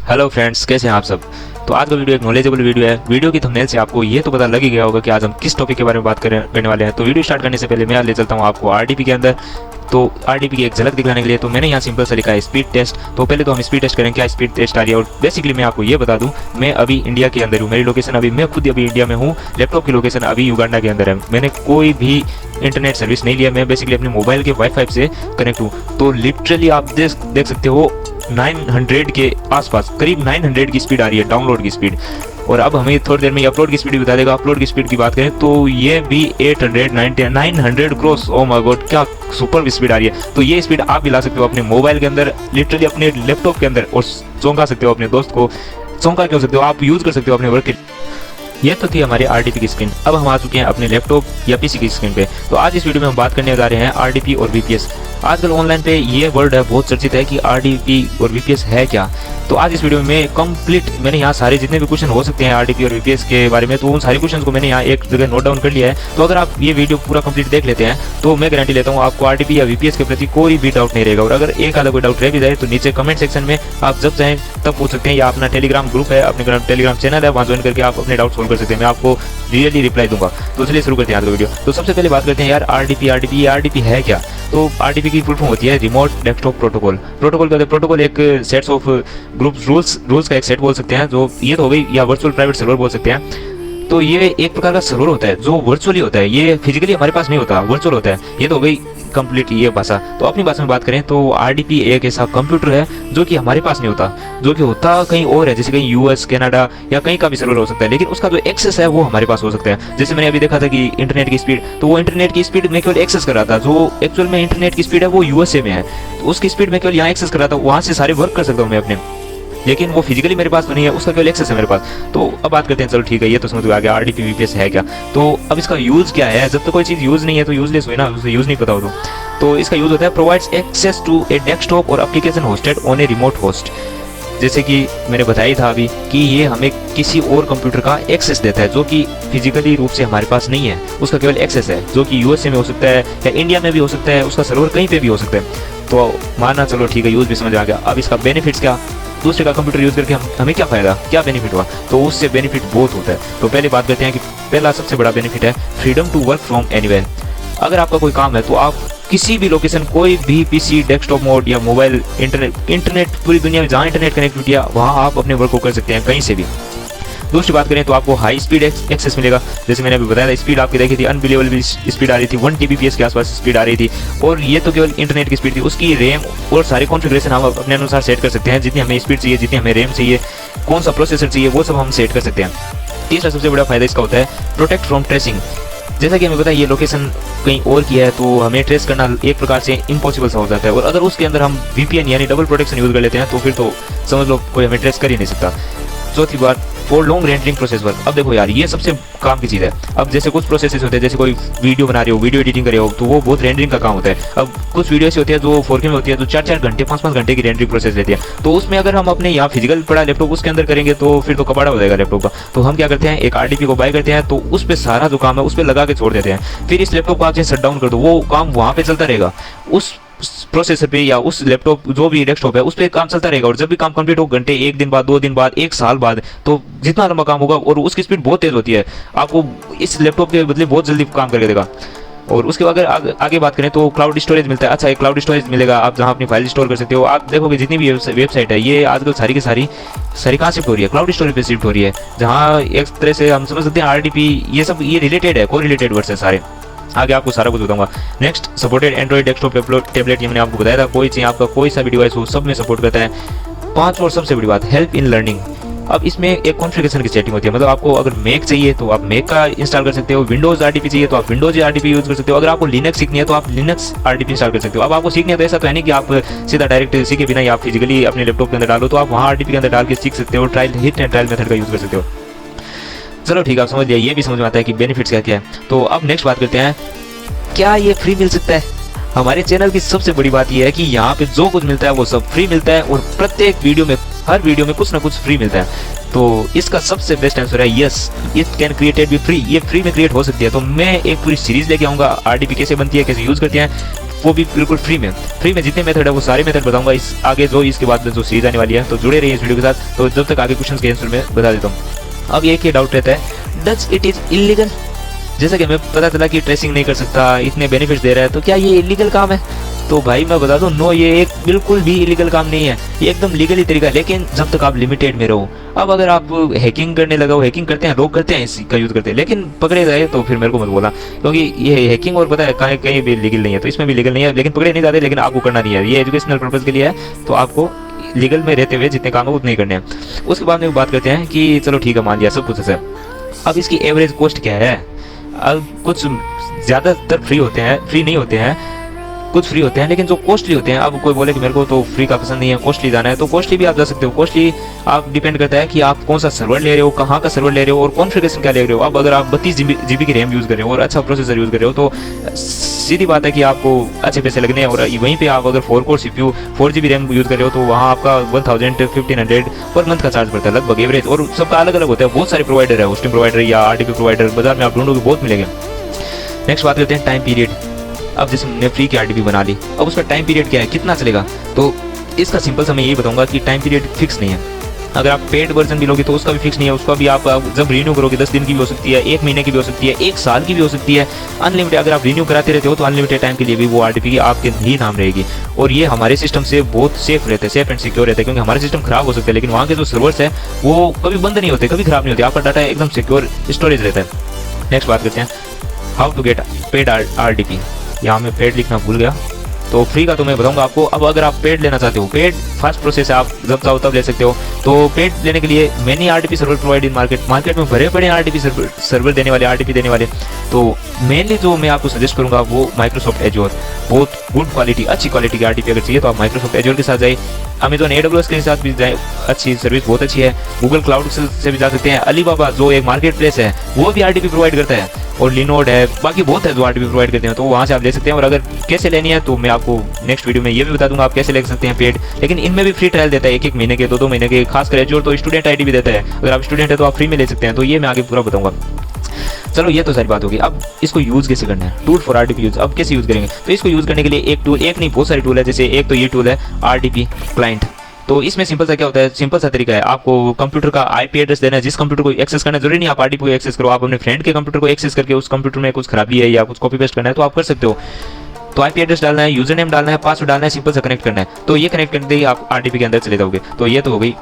Hello friends, कैसे हैं आप सब। तो आज का वीडियो एक नॉलेजेबल वीडियो है। वीडियो की थंबनेल से आपको ये तो पता लग ही गया होगा कि आज हम किस टॉपिक के बारे में बात करने वाले हैं। तो वीडियो स्टार्ट करने से पहले मैं ले चलता हूँ आपको आरडीपी के अंदर। तो आरडीपी की एक झलक दिखाने के लिए तो मैंने यहाँ सिंपल सा लिखा है स्पीड टेस्ट। तो पहले तो हम स्पीड टेस्ट करें, क्या स्पीड टेस्ट आ रही है। और बेसिकली मैं आपको ये बता दूं, मैं अभी इंडिया के अंदर हूँ। मेरी लोकेशन अभी, मैं खुद अभी इंडिया में हूँ। लैपटॉप की लोकेशन अभी युगांडा के अंदर है। मैंने कोई भी इंटरनेट सर्विस नहीं लिया, मैं बेसिकली अपने मोबाइल के वाईफाई से कनेक्ट हूँ। तो लिटरली आप देख सकते हो 900 के आसपास, करीब 900 की स्पीड आ रही है, डाउनलोड की स्पीड। और अब हमें थोड़ी देर में अपलोड की स्पीड भी बता देगा। अपलोड की स्पीड की बात करें तो ये भी 890 900 क्रॉस। ओ माय गॉड, क्या सुपर स्पीड आ रही है। तो ये स्पीड आप भी ला सकते हो अपने मोबाइल के अंदर, लिटरली अपने लैपटॉप के अंदर, और चौंका सकते हो अपने दोस्त को। चौंका क्यों सकते हो, आप यूज कर सकते हो अपने वर्क के। ये तो थी हमारी आरडीपी की स्क्रीन। अब हम आ चुके हैं अपने लैपटॉप या पीसी की स्क्रीन पे। तो आज इस वीडियो में हम बात करने जा रहे हैं आरडीपी और वीपीएस। आजकल ऑनलाइन पे ये वर्ड है, बहुत चर्चित है कि आरडीपी और वीपीएस है क्या। तो आज इस वीडियो में कंप्लीट मैंने यहाँ सारे जितने भी क्वेश्चन हो सकते हैं आरडीपी और वीपीएस के बारे में, तो उन सारे क्वेश्चन को मैंने यहाँ एक जगह नोट डाउन कर लिया है। तो अगर आप ये वीडियो पूरा कंप्लीट देख लेते हैं तो मैं गारंटी लेता हूँ आपको आरडीपी या वीपीएस के प्रति कोई भी डाउट नहीं रहेगा। और अगर एक आधा कोई डाउट रह भी जाए तो नीचे कमेंट सेक्शन में आप जब चाहें तब पूछ सकते हैं, या अपना टेलीग्राम ग्रुप है, अपने टेलीग्राम चैनल है, वहाँ ज्वाइन करके आप अपने डाउट सोल्व कर सकते हैं। मैं आपको रियली रिप्लाई दूंगा। तो चलिए शुरू करते हैं आज का वीडियो। तो सबसे पहले बात करते हैं यार आरडीपी है क्या। तो आरडीपी की फुल फॉर्म होती है रिमोट डेस्कटॉप प्रोटोकॉल। प्रोटोकॉल एक सेट्स ऑफ ग्रुप रूल्स का एक सेट बोल सकते हैं, जो ये तो हो गई, या वर्चुअल प्राइवेट सर्वर बोल सकते हैं। तो ये एक प्रकार का सर्वर होता है जो वर्चुअली होता है, ये फिजिकली हमारे पास नहीं होता, वर्चुअल होता है। ये तो हो गई कंप्लीट ये भाषा। तो अपनी भाषा में बात करें तो आरडीपी एक ऐसा कंप्यूटर है जो कि हमारे पास नहीं होता, जो कि होता कहीं और है, जैसे कहीं यूएस, कनाडा या कहीं का भी सर्वर हो सकता है। लेकिन उसका जो एक्सेस है वो हमारे पास हो सकता है। जैसे मैंने अभी देखा था कि इंटरनेट की स्पीड, तो वो इंटरनेट की स्पीड में केवल एक्सेस कर रहा था। जो एक्चुअल में इंटरनेट की स्पीड है वो यूएसए में है, तो उसकी स्पीड में केवल यहाँ एक्सेस कर रहा था, वहाँ से सारे वर्क कर सकता हूँ मैं अपने। लेकिन वो फिजिकली मेरे पास तो नहीं है, उसका केवल एक्सेस है मेरे पास। तो अब बात करते हैं, चलो ठीक है, ये तो समझ में आ गया आरडीपी वीपीएस है क्या। तो अब इसका यूज क्या है। जब तक कोई चीज़ यूज नहीं है तो यूजलेस हुई ना, उसे यूज नहीं पता हो तो इसका यूज होता है provides access to a desktop और application hosted on a remote host. जैसे कि मैंने बताया था अभी कि ये हमें किसी और कंप्यूटर का एक्सेस देता है जो कि फिजिकली रूप से हमारे पास नहीं है, उसका केवल एक्सेस है, जो कि यूएसए में हो सकता है या इंडिया में भी हो सकता है, उसका सर्वर कहीं पे भी हो सकता है। तो माना चलो ठीक है, यूज भी समझ आ गया। अब इसका बेनिफिट्स क्या, दूसरे का कंप्यूटर यूज करके हमें क्या फायदा, क्या बेनिफिट हुआ। तो उससे बेनिफिट बहुत होता है। तो पहले बात करते हैं कि पहला सबसे बड़ा बेनिफिट है freedom to work from anywhere. अगर आपका कोई काम है तो आप किसी भी लोकेशन, कोई भी पीसी, डेस्कटॉप मोड या मोबाइल, इंटरनेट पूरी दुनिया में जहाँ इंटरनेट कनेक्टिविटी है वहाँ आप अपने वर्क को कर सकते हैं कहीं से भी। दूसरी बात करें तो आपको हाई स्पीड एक्सेस मिलेगा। जैसे मैंने अभी बताया था, स्पीड आपकी देखी थी, अनबिलीवेबल स्पीड आ रही थी, 1 Tbps के आसपास स्पीड आ रही थी। और ये तो केवल इंटरनेट की स्पीड थी, उसकी रैम और सारे कॉन्फ़िगरेशन हम अपने अनुसार सेट कर सकते हैं। जितनी हमें स्पीड चाहिए, जितनी हमें रैम चाहिए, कौन सा प्रोसेसर चाहिए, वो सब हम सेट कर सकते हैं। तीसरा सबसे बड़ा फायदा इसका होता है प्रोटेक्ट फ्रॉम ट्रेसिंग। जैसा कि हमें पता है ये लोकेशन कहीं और की है तो हमें ट्रेस करना एक प्रकार से इम्पॉसिबल सा हो जाता है। और अगर उसके अंदर हम वीपीएन यानी डबल प्रोटेक्शन यूज कर लेते हैं तो फिर तो समझ लो कोई हमें ट्रेस कर ही नहीं सकता। चौथी बात, for long rendering process work. अब देखो यार, ये सबसे काम की चीज़ है। अब जैसे कुछ प्रोसेसेस होते हैं, जैसे कोई वीडियो बना रहे हो, वीडियो एडिटिंग कर रहे हो, तो वो बहुत रेंडरिंग का काम होता है। अब कुछ वीडियो ऐसी होती है जो 4K में होती है, जो 4-4 घंटे 5-5 घंटे की रेंडरिंग प्रोसेस लेती है। तो उसमें अगर हम अपने यहाँ फिजिकल पड़ा लैपटॉप उसके अंदर करेंगे तो फिर तो कबाड़ा हो जाएगा लैपटॉप का। तो हम क्या करते हैं, एक आरडीपी को बाय करते हैं, तो उस पर सारा जो काम है उस पर लगा के छोड़ देते हैं। फिर इस लैपटॉप को आप शट डाउन कर दो, वो काम वहाँ पे चलता रहेगा, उस प्रोसेसर पे या उस लैपटॉप जो भी डेस्कटॉप है उस पर काम चलता रहेगा। और जब भी काम कंप्लीट हो, घंटे, 1 दिन बाद, 2 दिन बाद, 1 साल बाद, तो जितना लंबा काम होगा, और उसकी स्पीड बहुत तेज होती है, आपको इस लैपटॉप के बदले बहुत जल्दी काम करके देगा। और उसके बाद अगर आगे बात करें तो क्लाउड स्टोरेज मिलता है। अच्छा, एक क्लाउड स्टोरेज मिलेगा, आप जहां अपनी फाइल स्टोर कर सकते हो। आप देखोगे जितनी भी वेबसाइट है ये आजकल सारी की सारी कहाँ शिफ्ट हो रही है, क्लाउड स्टोरेज पे शिफ्ट हो रही है। जहाँ एक तरह से हम समझ सकते हैं आरडीपी ये सब ये रिलेटेड है, को रिलेटेड वर्ड्स है सारे। आगे आपको सारा कुछ बताऊंगा। Next, supported Android desktop tablet, ये मैंने आपको बताया था। कोई चाहिए आपका कोई सा भी डिवाइस हो, सब में सपोर्ट करता है। 5 और सबसे बड़ी बात, हेल्प इन लर्निंग। अब इसमें एक कॉन्फ़िगरेशन की सेटिंग होती है, मतलब आपको अगर मैक चाहिए तो आप मैक का इंस्टॉल कर सकते हो, विंडोज आरडीपी चाहिए तो आप विंडोज आरडीपी यूज कर सकते हो, अगर आपको लिनक्स सीखनी है तो आप लिनक्स आरडीपी इंस्टॉल कर सकते हो। अब आपको सीखनी है तो ऐसा तो है नहीं कि आप सीधा डायरेक्ट सीखे बिना आप फिजिकली अपने लैपटॉप के अंदर डालो, तो आप वहाँ आरडीपी के अंदर डाल के सीख सकते हो। हिट एंड ट्रायल मेथड का यूज कर सकते हो। चलो ठीक है, आप समझ लिया, ये भी समझ में आता है कि बेनिफिट्स क्या क्या है। तो अब नेक्स्ट बात करते हैं, क्या ये फ्री मिल सकता है। हमारे चैनल की सबसे बड़ी बात यह है कि यहाँ पे जो कुछ मिलता है वो सब फ्री मिलता है और प्रत्येक वीडियो में, हर वीडियो में कुछ ना कुछ फ्री मिलता है। तो इसका सबसे बेस्ट आंसर है yes, it can created B free, ये फ्री में क्रिएट हो सकती है। तो मैं एक पूरी सीरीज लेके आऊँगा, आरडीपी कैसे बनती है, कैसे यूज़ करते हैं, वो भी बिल्कुल फ्री में। फ्री में जितने मेथड है वो सारे मेथड बताऊंगा इस आगे, जो इसके बाद जो सीरीज आने वाली है। तो जुड़े रहिए इस वीडियो के साथ। तो जब तक आगे क्वेश्चन के आंसर मैं बता देता हूँ। अब एक ही डाउट रहता है, डज इट इज इलीगल? जैसा कि हमें पता चला कि ट्रेसिंग नहीं कर सकता, इतने बेनिफिट्स दे रहा है, तो क्या ये इलीगल काम है? तो भाई मैं बता दूं, नो, ये एक बिल्कुल भी इलीगल काम नहीं है, ये एकदम लीगली तरीका है, लेकिन जब तक आप लिमिटेड में रहो। अब अगर आप हैकिंग करने लगा हो, हैकिंग करते हैं लोग, करते हैं इसका यूज़ करते हैं, लेकिन पकड़े गए तो फिर मेरे को मत बोला, क्योंकि ये हैकिंग और पता है कहीं कहीं भी लीगल नहीं है, तो इसमें भी लीगल नहीं है, लेकिन पकड़े नहीं जाते, लेकिन आपको करना नहीं है, ये एजुकेशनल पर्पज़ के लिए है, तो आपको लीगल में रहते हुए जितने काम हो उतने ही करने हैं। उसके बाद में बात करते हैं कि चलो ठीक है, मान लिया सब कुछ है, अब इसकी एवरेज कॉस्ट क्या है? अब कुछ ज़्यादातर फ्री होते हैं, फ्री नहीं होते हैं, कुछ फ्री होते हैं, लेकिन जो कॉस्टली होते हैं, अब कोई बोले कि मेरे को तो फ्री का पसंद नहीं है, कॉस्टली जाना है, तो कॉस्टली भी आप जा सकते हो। कॉस्टली आप डिपेंड करता है कि आप कौन सा सर्वर ले रहे हो, कहाँ का सर्वर ले रहे हो और कॉन्फ़िगरेशन क्या ले रहे हो। अब अगर आप 32 GB की रैम यूज़ कर रहे हो और अच्छा प्रोसेसर यूज़ कर रहे हो, तो सीधी बात है कि आपको अच्छे पैसे लगने हैं। और वहीं पे आप अगर 4 core CPU 4 GB RAM use कर रहे हो, तो वहाँ आपका 1500 पर मंथ का चार्ज पड़ता है लगभग एवरेज, और सबका अलग अलग होता है। बहुत सारे प्रोवाइडर है, होस्टिंग प्रोवाइडर या आरडीपी प्रोवाइडर बाजार में आप ढूंढोगे बहुत मिलेंगे। नेक्स्ट बात करते हैं टाइम पीरियड। अब जैसे हमने फ्री की आरडीपी बना ली, अब उसका टाइम पीरियड क्या है, कितना चलेगा? तो इसका सिंपल सा मैं यही बताऊंगा कि टाइम पीरियड फिक्स नहीं है। अगर आप पेड वर्जन भी लोगे तो उसका भी फिक्स नहीं है, उसका भी आप जब रिन्यू करोगे 10 दिन की भी हो सकती है, 1 महीने की भी हो सकती है, 1 साल की भी हो सकती है, अनलिमिटेड। अगर आप रिन्यू कराते रहते हो तो अनलिमिटेड टाइम के लिए भी वो आरडीपी की आपके ही नाम रहेगी। और ये हमारे सिस्टम से बहुत सेफ रहते हैं, सेफ एंड सिक्योर रहते हैं, क्योंकि हमारे सिस्टम खराब हो सकते हैं, लेकिन वहाँ के जो सर्वर्स है वो कभी बंद नहीं होते, कभी खराब नहीं होते, आपका डाटा एकदम सिक्योर स्टोरेज रहता है। नेक्स्ट बात करते हैं how to get paid RDP. यहाँ मैं पेड लिखना भूल गया, तो फ्री का तो मैं बताऊंगा आपको। अब अगर आप पेड लेना चाहते हो, पेड फास्ट प्रोसेस है, आप जब चाहो तब ले सकते हो। तो पेड लेने के लिए many RDP server provide in market में भरे पड़े आरडीपी सर्वर देने वाले, आरडीपी देने वाले। तो मेनली जो मैं आपको सजेस्ट करूंगा वो माइक्रोसॉफ्ट एज्योर, बहुत गुड क्वालिटी, अच्छी क्वालिटी की आरडीपी अगर चाहिए तो आप माइक्रोसॉफ्ट एज्योर के साथ जाइए। अमेजॉन AWS के साथ भी जाए, अच्छी सर्विस बहुत अच्छी है। गूगल क्लाउड से भी जा सकते हैं। अलीबाबा जो एक मार्केट प्लेस है वो भी आरडीपी प्रोवाइड करता है, और लिनोड है, बाकी बहुत है जो आरडीपी प्रोवाइड करते हैं, तो वहाँ से आप ले सकते हैं। और अगर कैसे लेनी है तो मैं आपको नेक्स्ट वीडियो में ये भी बता दूंगा आप कैसे ले सकते हैं पेड। लेकिन इनमें भी फ्री ट्रायल देता है, 1-1 महीने के, 2-2 महीने के, खासकर एज्योर तो स्टूडेंट आईडी भी देता है। अगर आप स्टूडेंट है तो आप फ्री में ले सकते हैं, तो ये मैं आगे पूरा बताऊंगा। चलो ये तो सारी बात होगी। अब इसको यूज़ कैसे करना है, टूल फॉर आरडीपी यूज़, अब कैसे यूज़ करेंगे? तो इसको यूज़ करने के लिए एक टूल, एक नहीं बहुत सारे टूल है। जैसे एक तो ये टूल है आरडीपी क्लाइंट। तो इसमें सिंपल सा क्या होता है, सिंपल सा तरीका है, आपको कंप्यूटर का आईपी एड्रेस देना है, जिस कंप्यूटर को एक्सेस करना है। जरूरी नहीं आप आरडीपी को एक्सेस करो, आप अपने फ्रेंड के कंप्यूटर को एक्सेस करके उस कंप्यूटर में कुछ खराबी है या कुछ कॉपी पेस्ट करना है तो आप कर सकते हो। तो आईपी एड्रेस डालना है, यूजर नेम डालना है, पासवर्ड डालना है, सिंपल से कनेक्ट करना है। तो ये कनेक्ट करते ही आप आरडीपी के अंदर चले जाओगे। तो ये तो हो गई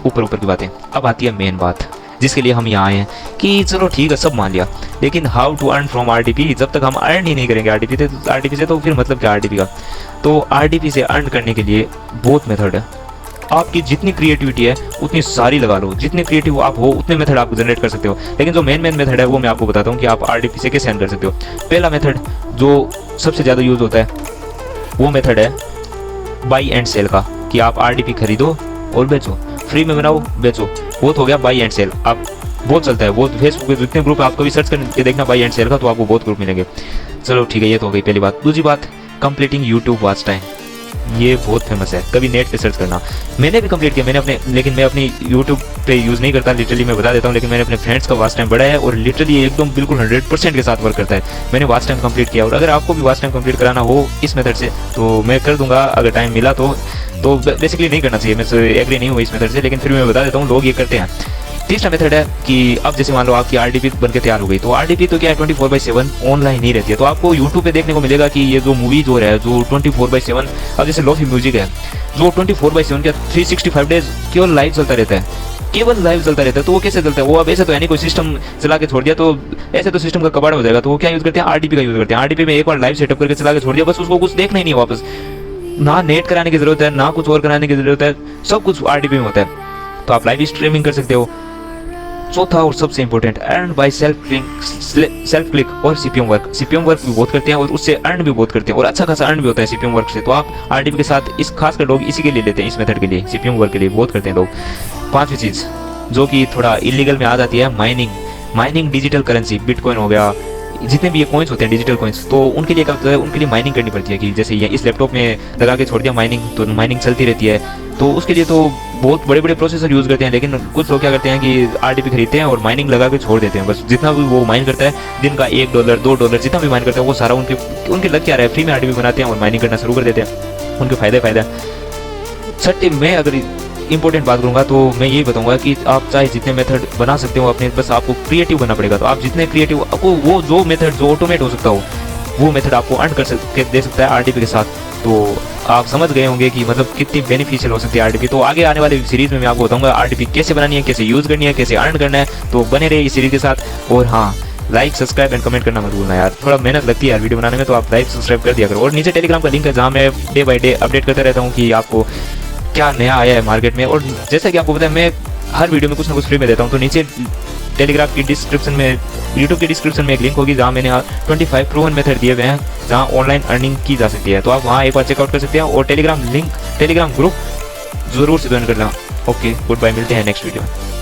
ऊपर ऊपर की बातें। अब आती है मेन बात जिसके लिए हम यहाँ आए हैं कि चलो ठीक है सब मान लिया, लेकिन how to earn from RDP. जब तक हम अर्न ही नहीं करेंगे आरडीपी से तो फिर मतलब क्या आरडीपी का। तो आरडीपी से अर्न करने के लिए बहुत मेथड है। आपकी जितनी क्रिएटिविटी है उतनी सारी लगा लो, जितने क्रिएटिव आप हो उतने मेथड आप जनरेट कर सकते हो। लेकिन जो मेन मेथड है वो मैं आपको बताता हूँ कि आप आरडीपी से कैसे अर्न कर सकते हो। पहला मेथड जो सबसे ज़्यादा यूज़ होता है वो मेथड है बाई एंड सेल का, कि आप आरडीपी खरीदो और बेचो, फ्री में बनाओ बेचो। वो तो हो गया बाई एंड सेल। आप बहुत चलता है, बहुत फेसबुक पे जितने ग्रुप आप कभी सर्च करके देखना बाई एंड सेल का, तो आपको बहुत ग्रुप मिलेंगे। चलो ठीक है, ये तो हो गई पहली बात। दूसरी बात, कंप्लीटिंग यूट्यूब वॉच टाइम। ये बहुत फेमस है, कभी नेट पे सर्च करना। मैंने भी कंप्लीट किया, मैंने अपने, लेकिन मैं अपनी यूट्यूब पे यूज़ नहीं करता, लिटरली मैं बता देता हूँ। लेकिन मैंने अपने फ्रेंड्स का वॉच टाइम बढ़ाया है और लिटरली एकदम बिल्कुल 100% के साथ वर्क करता है। मैंने वॉच टाइम कंप्लीट किया, और अगर आपको भी वॉच टाइम कंप्लीट कराना हो इस मेथड से तो मैं कर दूंगा अगर टाइम मिला तो बेसिकली नहीं करना चाहिए, मैं एग्री नहीं हूँ इस मेथड से, लेकिन फिर मैं बता देता हूँ लोग ये करते हैं। तीसरा मेथड है कि अब जैसे मान लो आपकी आरडीपी बनके तैयार हो गई, तो आरडीपी तो क्या है 24/7 ऑनलाइन ही रहती है। तो आपको यूट्यूब पे देखने को मिलेगा कि ये जो मूवी जो है जो 24/7, अब जैसे लोफी म्यूजिक है जो 24/7 क्या 365 डेज केवल लाइव चलता रहता है, केवल लाइव चलता रहता है। तो वो कैसे चलता है? वो अब ऐसे तो है नहीं कोई सिस्टम चला के छोड़ दिया, तो ऐसे तो सिस्टम का कबाड़ हो जाएगा। तो वो क्या यूज़ करते हैं, आरडीपी का यूज़ करते हैं। आरडीपी में एक बार लाइव सेटअप करके चला के छोड़ दिया, बस उसको कुछ देखना ही नहीं वापस, ना नेट कराने की जरूरत है ना कुछ और कराने की जरूरत है, सब कुछ आरडीपी में होता है। तो आप लाइव स्ट्रीमिंग कर सकते हो। चौथा और सबसे important, earn by self click और सीपीएम वर्क। सीपीएम वर्क भी बहुत करते हैं और उससे अर्न भी बहुत करते हैं, और अच्छा खासा अर्न भी होता है सीपीएम वर्क से। तो आप आरडीपी के साथ इस खासकर लोग इसी के लिए लेते हैं, इस मेथड के लिए, सीपीएम वर्क के लिए बहुत करते हैं लोग। पांचवी चीज़ जो कि थोड़ा इलीगल में आ जाती है, माइनिंग डिजिटल करेंसी, बिटकॉइन हो गया, जितने भी ये कॉइन्स होते हैं डिजिटल कॉइन्स, तो उनके लिए क्या होता है, उनके लिए माइनिंग करनी पड़ती है कि जैसे ये इस लैपटॉप में लगा के छोड़ दिया माइनिंग, तो माइनिंग चलती रहती है। तो उसके लिए तो बहुत बड़े बड़े प्रोसेसर यूज़ करते हैं, लेकिन कुछ लोग क्या करते हैं कि आरडीपी खरीदते हैं और माइनिंग लगा के छोड़ देते हैं। बस जितना भी वो माइन करता है दिन का $1 $2 जितना भी माइन करता है वो सारा उनके लग क्या रहा है, फ्री में आरडीपी बनाते हैं और माइनिंग करना शुरू कर देते हैं। उनके फ़ायदा छठे में अगर इंपॉर्टेंट बात करूंगा तो मैं यही बताऊंगा कि आप चाहे जितने मेथड बना सकते हो अपने, बस आपको क्रिएटिव बनना पड़ेगा। तो आप जितने क्रिएटिव, आपको वो जो मेथड जो ऑटोमेट हो सकता हो वो मेथड आपको अर्न कर सकते दे सकता है आरडीपी के साथ। तो आप समझ गए होंगे कि मतलब कितनी बेनिफिशियल हो सकती है आरडीपी। तो आगे आने वाले सीरीज में मैं आपको बताऊंगा आरडीपी कैसे बनानी है, कैसे यूज़ करनी है, कैसे अर्न करना है। तो बने रहिए इस सीरीज के साथ। और हाँ, लाइक सब्सक्राइब एंड कमेंट करना मत भूलना यार, थोड़ा मेहनत लगती है यार वीडियो बनाने में, तो आप लाइक सब्सक्राइब कर दिया करो। और नीचे टेलीग्राम का लिंक है जहाँ मैं डे बाय डे अपडेट करता रहता हूँ कि आपको क्या नया आया है मार्केट में। और जैसा कि आपको पता है मैं हर वीडियो में कुछ ना कुछ फ्री में देता हूँ। तो नीचे टेलीग्राम की डिस्क्रिप्शन में, यूट्यूब की डिस्क्रिप्शन में एक लिंक होगी जहाँ मैंने 25 प्रूवन मेथड दिए हुए हैं जहाँ ऑनलाइन अर्निंग की जा सकती है। तो आप वहाँ एक बार चेकआउट कर सकते हैं और टेलीग्राम ग्रुप जरूर से ज्वाइन करना। ओके, गुड बाय, मिलते हैं नेक्स्ट वीडियो में।